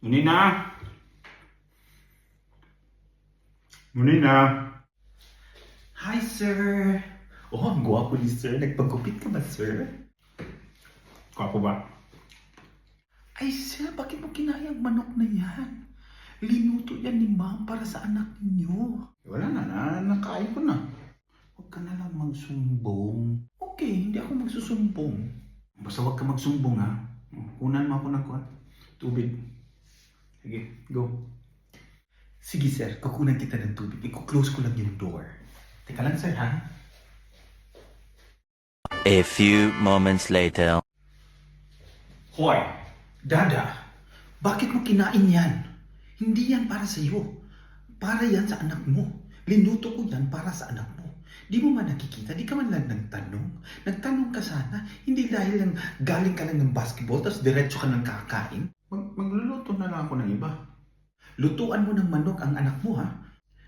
Munina! Munina! Hi, sir! Oh, ang gwapo ni sir. Nagpagupit ka ba, sir? Kako ba? Ay, sir, bakit mo kinayang manok na yan? Linuto yan ni ma'am para sa anak ninyo. Wala na, nakain ko na. Huwag ka na lang magsumbong. Okay, hindi ako magsusumbong. Basta huwag ka magsumbong, ha? Kunan mo ako ng tubig. Sige, go. Sige, sir. Kukunan kita ng tubig. Iko-close ko lang yung door. Teka lang, sir, ha? A few moments later. Hoy! Dada! Bakit mo kinain yan? Hindi yan para sa'yo. Para yan sa anak mo. Linuto ko yan para sa anak mo. Di mo man nakikita, di ka man lang nagtanong. Nagtanong ka sana, hindi dahil lang galing ka lang ng basketball, tapos diretso ka ng kakain. Magluluto na lang ako ng iba. Lutuan mo ng manok ang anak mo, ha?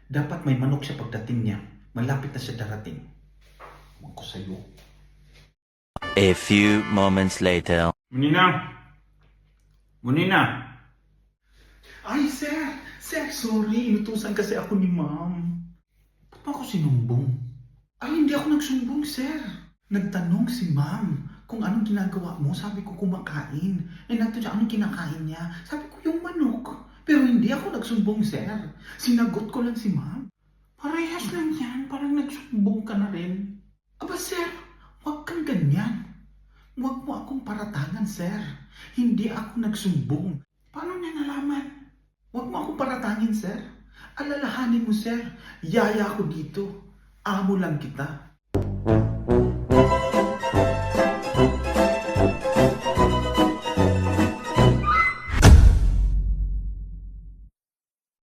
Dapat may manok siya pagdating niya. Malapit na siya darating. Huwag ko sa'yo. A few moments later. Munina! Munina! Ay, sir! Sir, sorry. Inutusan kasi ako ni ma'am. Ba't mo ako sinumbong? Ay, hindi ako nagsumbong, sir. Nagtanong si ma'am kung anong ginagawa mo. Sabi ko kumakain. Nagtanong siya anong kinakain niya. Sabi ko yung manok. Pero hindi ako nagsumbong, sir. Sinagot ko lang si ma'am. Parehas lang yan. Parang nagsumbong ka na rin. Aba, sir, huwag kang ganyan. Huwag mo akong paratangan, sir. Hindi ako nagsumbong. Paano niya nalaman? Huwag mo akong paratangin, sir. Alalahanin mo, sir. Yaya ako dito. Amo lang kita.